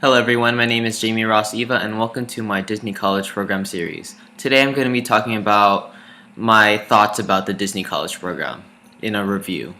Hello everyone, my name is Jayme Ross Eva and welcome to my Disney College Program series. Today I'm going to be talking about my thoughts about the Disney College Program in a review.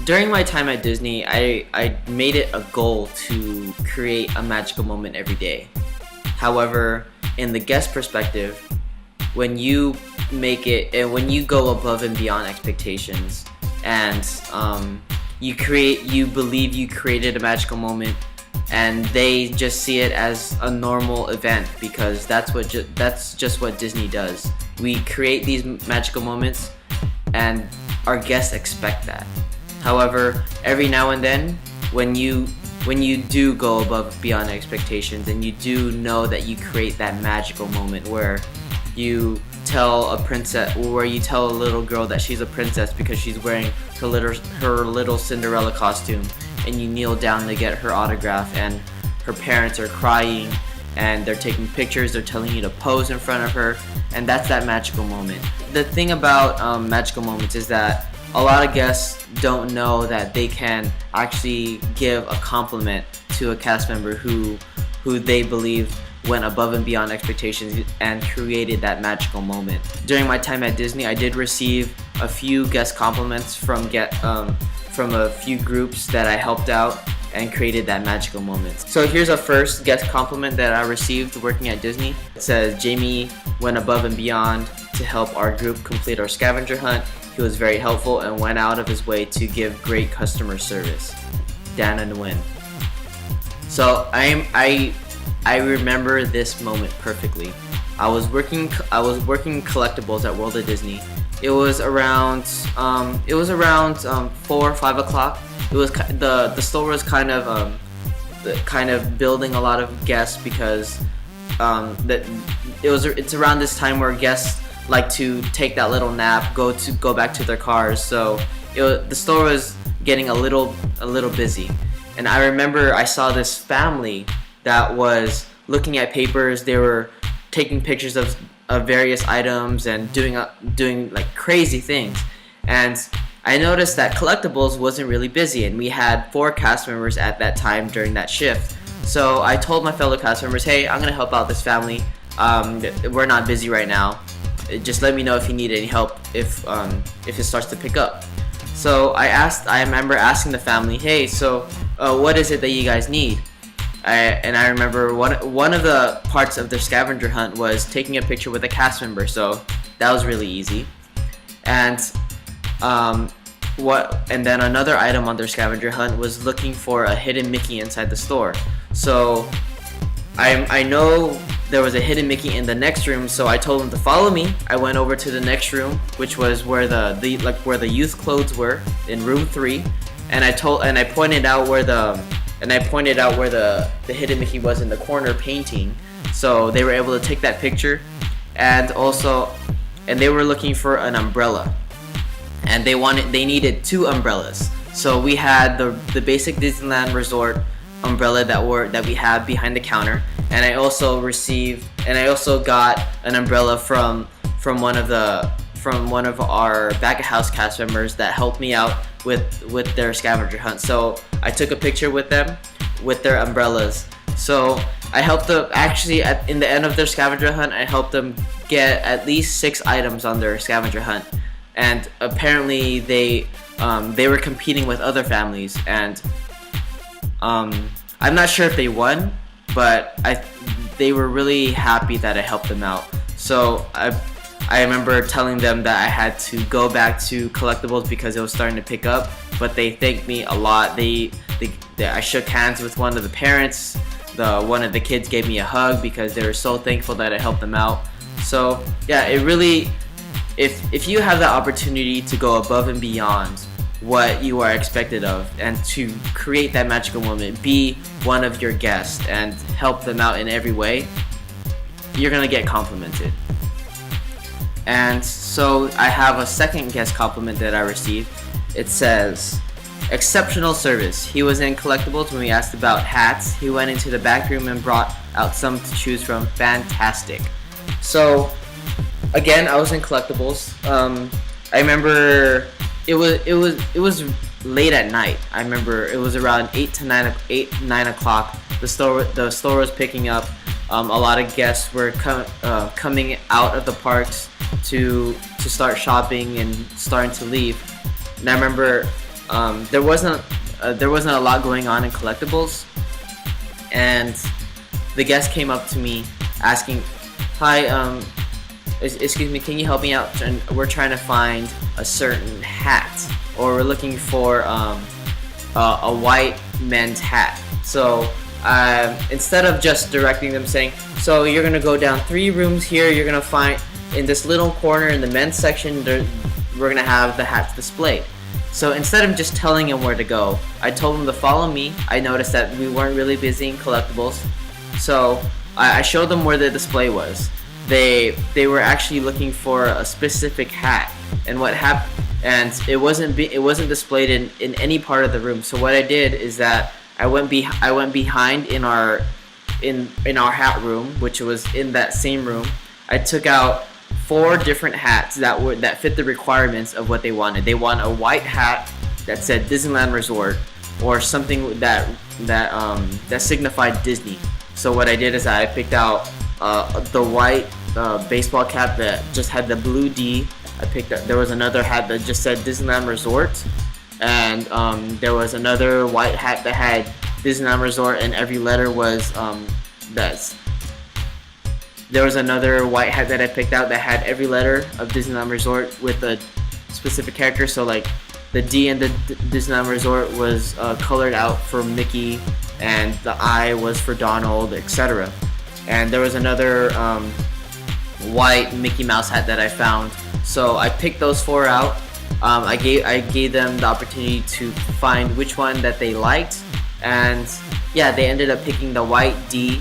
During my time at Disney, I made it a goal to create a magical moment every day. However, in the guest perspective, when you make it and when you go above and beyond expectations and you believe you created a magical moment, and they just see it as a normal event because that's just what Disney does. We create these magical moments, and our guests expect that. However, every now and then, when you do go above and beyond expectations, and you do know that you create that magical moment where you tell a little girl that she's a princess because she's wearing her little Cinderella costume, and you kneel down to get her autograph, and her parents are crying and they're taking pictures, they're telling you to pose in front of her, and that's that magical moment. The thing about magical moments is that a lot of guests don't know that they can actually give a compliment to a cast member who they believe went above and beyond expectations and created that magical moment. During my time at Disney, I did receive a few guest compliments from a few groups that I helped out and created that magical moment. So here's a first guest compliment that I received working at Disney. It says, "Jayme went above and beyond to help our group complete our scavenger hunt. He was very helpful and went out of his way to give great customer service. Dan and Win." So I remember this moment perfectly. I was working collectibles at World of Disney. It was around 4 or 5 o'clock. It was the store was kind of building a lot of guests because it's around this time where guests like to take that little nap, go back to their cars. So the store was getting a little busy, and I remember I saw this family that was looking at papers. They were taking pictures of various items and doing like crazy things. And I noticed that collectibles wasn't really busy, and we had 4 cast members at that time during that shift. So I told my fellow cast members, "Hey, I'm gonna help out this family. We're not busy right now. Just let me know if you need any help if it starts to pick up." So I remember asking the family, "Hey, so what is it that you guys need?" I remember one of the parts of their scavenger hunt was taking a picture with a cast member, so that was really easy. And then another item on their scavenger hunt was looking for a hidden Mickey inside the store. So I know there was a hidden Mickey in the next room, so I told them to follow me. I went over to the next room, which was where the youth clothes were, in room 3, and I pointed out where the hidden Mickey was in the corner painting. So they were able to take that picture, and they were looking for an umbrella, and they needed 2 umbrellas. So we had the basic Disneyland Resort umbrella that we had behind the counter, and I also got an umbrella from one of our back of house cast members that helped me out with their scavenger hunt. So I took a picture with them with their umbrellas. So I helped them in the end of their scavenger hunt. I helped them get at least 6 items on their scavenger hunt, and apparently they were competing with other families, and I'm not sure if they won, but they were really happy that I helped them out. So I remember telling them that I had to go back to collectibles because it was starting to pick up, but they thanked me a lot. I shook hands with one of the parents. One of the kids gave me a hug because they were so thankful that I helped them out. So yeah, it really, if you have the opportunity to go above and beyond what you are expected of and to create that magical moment, be one of your guests and help them out in every way, you're gonna get complimented. And so I have a second guest compliment that I received. It says, "Exceptional service. He was in collectibles when we asked about hats. He went into the back room and brought out some to choose from. Fantastic." So again, I was in collectibles. I remember it was late at night. I remember it was around 9 o'clock. The store was picking up. A lot of guests were coming out of the parks to start shopping and starting to leave. And I remember there wasn't a lot going on in collectibles, and the guest came up to me asking, "Hi, excuse me, can you help me out? And we're trying to find a certain hat, or we're looking for a white men's hat." So instead of just directing them, saying, "So you're gonna go down 3 rooms here. You're gonna find in this little corner in the men's section. We're gonna have the hats displayed." So instead of just telling him where to go, I told him to follow me. I noticed that we weren't really busy in collectibles, so I showed them where the display was. They were actually looking for a specific hat, and what happened, and it wasn't displayed in any part of the room. So what I did is that I went behind in our hat room, which was in that same room. I took out 4 different hats that fit the requirements of what they wanted. They want a white hat that said Disneyland Resort, or something that signified Disney. So what I did is I picked out the white baseball cap that just had the blue D. There was another hat that just said Disneyland Resort, and there was another white hat that had Disneyland Resort, and every letter was there was another white hat that I picked out that had every letter of Disneyland Resort with a specific character. So like the D in the Disneyland Resort was colored out for Mickey, and the I was for Donald, etc. And there was another white Mickey Mouse hat that I found. So I picked those 4 out. I gave them the opportunity to find which one that they liked, and yeah, they ended up picking the white D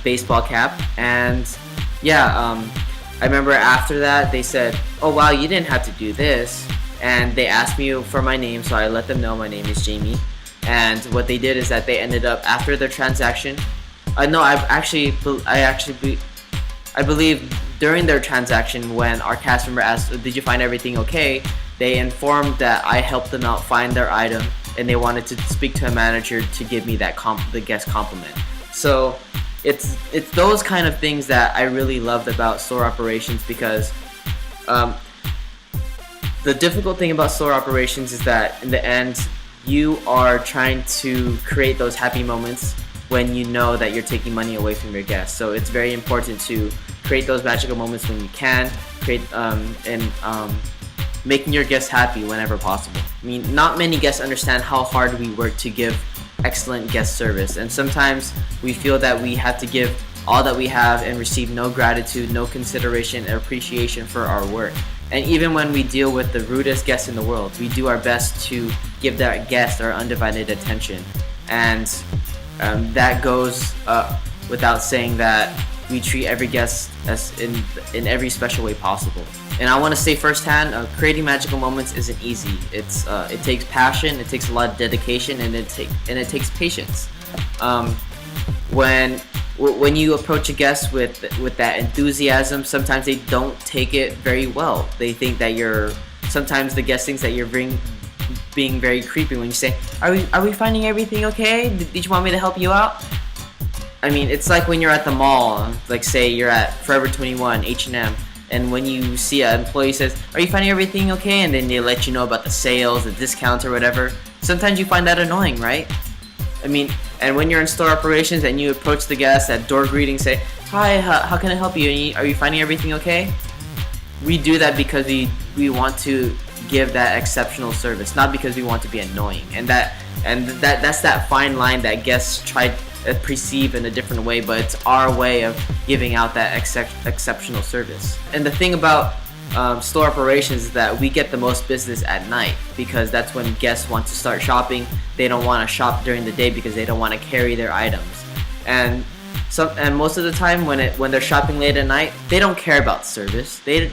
baseball cap. And yeah, I remember after that they said, "Oh wow, you didn't have to do this," and they asked me for my name, so I let them know my name is Jayme. And what they did is that they ended up, after their transaction, I believe during their transaction, when our cast member asked, "Did you find everything okay?" they informed that I helped them out find their item, and they wanted to speak to a manager to give me the guest compliment. So it's those kind of things that I really loved about store operations, because the difficult thing about store operations is that in the end, you are trying to create those happy moments when you know that you're taking money away from your guests. So it's very important to create those magical moments when you can, making your guests happy whenever possible. I mean, not many guests understand how hard we work to give excellent guest service, and sometimes we feel that we have to give all that we have and receive no gratitude, no consideration or appreciation for our work. And even when we deal with the rudest guests in the world, we do our best to give that guest our undivided attention. And that goes without saying that we treat every guest as in every special way possible. And I want to say firsthand, creating magical moments isn't easy. It takes passion, it takes a lot of dedication, and it takes patience. When you approach a guest with that enthusiasm, sometimes they don't take it very well. They think that sometimes the guest thinks that you're being very creepy when you say, are we finding everything okay? Did you want me to help you out? I mean, it's like when you're at the mall, like say you're at Forever 21, H&M, and when you see an employee says, "Are you finding everything okay?" and then they let you know about the sales, the discounts, or whatever. Sometimes you find that annoying, right? I mean, and when you're in store operations and you approach the guest at door greeting, say, "Hi, how can I help you? Are you finding everything okay?" We do that because we want to give that exceptional service, not because we want to be annoying. And that's that fine line that guests try to perceive in a different way, but it's our way of giving out that exceptional service. And the thing about store operations is that we get the most business at night, because that's when guests want to start shopping. They don't want to shop during the day because they don't want to carry their items. And most of the time when they're shopping late at night, they don't care about service. They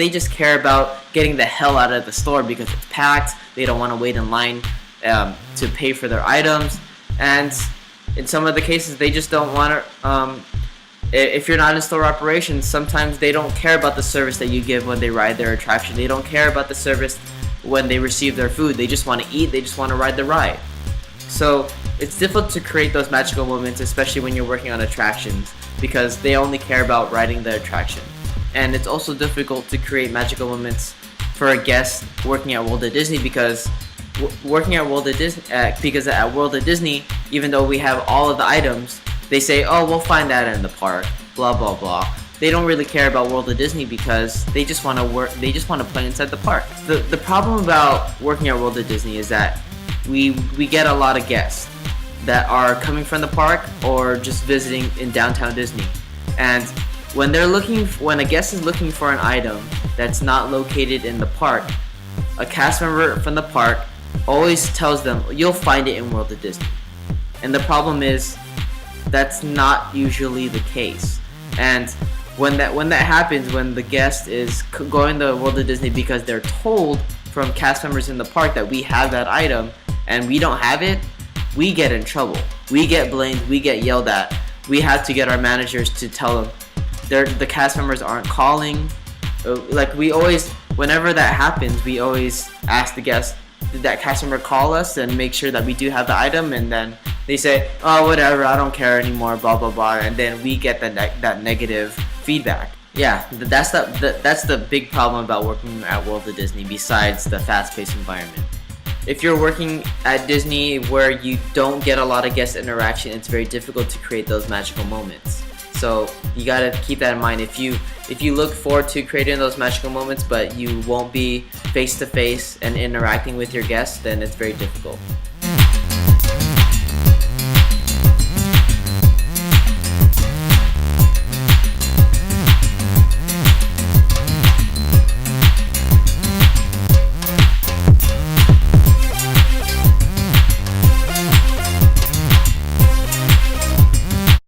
just care about getting the hell out of the store because it's packed. They don't want to wait in line to pay for their items. And in some of the cases, they just don't want to. If you're not in store operations, sometimes they don't care about the service that you give when they ride their attraction. They don't care about the service when they receive their food. They just want to eat, they just want to ride the ride. So it's difficult to create those magical moments, especially when you're working on attractions, because they only care about riding the attraction. And it's also difficult to create magical moments for a guest working at World of Disney, because working at World of Disney, because at World of Disney, even though we have all of the items, they say, oh, we'll find that in the park, blah blah blah. They don't really care about World of Disney because they just want to work. They just want to play inside the park. The problem about working at World of Disney is that we get a lot of guests that are coming from the park or just visiting in downtown Disney, and when a guest is looking for an item that's not located in the park, a cast member from the park always tells them, you'll find it in World of Disney. And the problem is, that's not usually the case. And when that happens, when the guest is going to World of Disney because they're told from cast members in the park that we have that item and we don't have it, we get in trouble. We get blamed, we get yelled at. We have to get our managers to tell them the cast members aren't calling. Like, we always, whenever that happens, we always ask the guest, did that cast member call us and make sure that we do have the item? And then they say, oh, whatever, I don't care anymore, blah blah blah, and then we get that negative feedback. Yeah, that's the big problem about working at World of Disney, besides the fast-paced environment. If you're working at Disney where you don't get a lot of guest interaction, it's very difficult to create those magical moments. So you gotta keep that in mind. If you look forward to creating those magical moments, but you won't be face to face and interacting with your guests, then it's very difficult.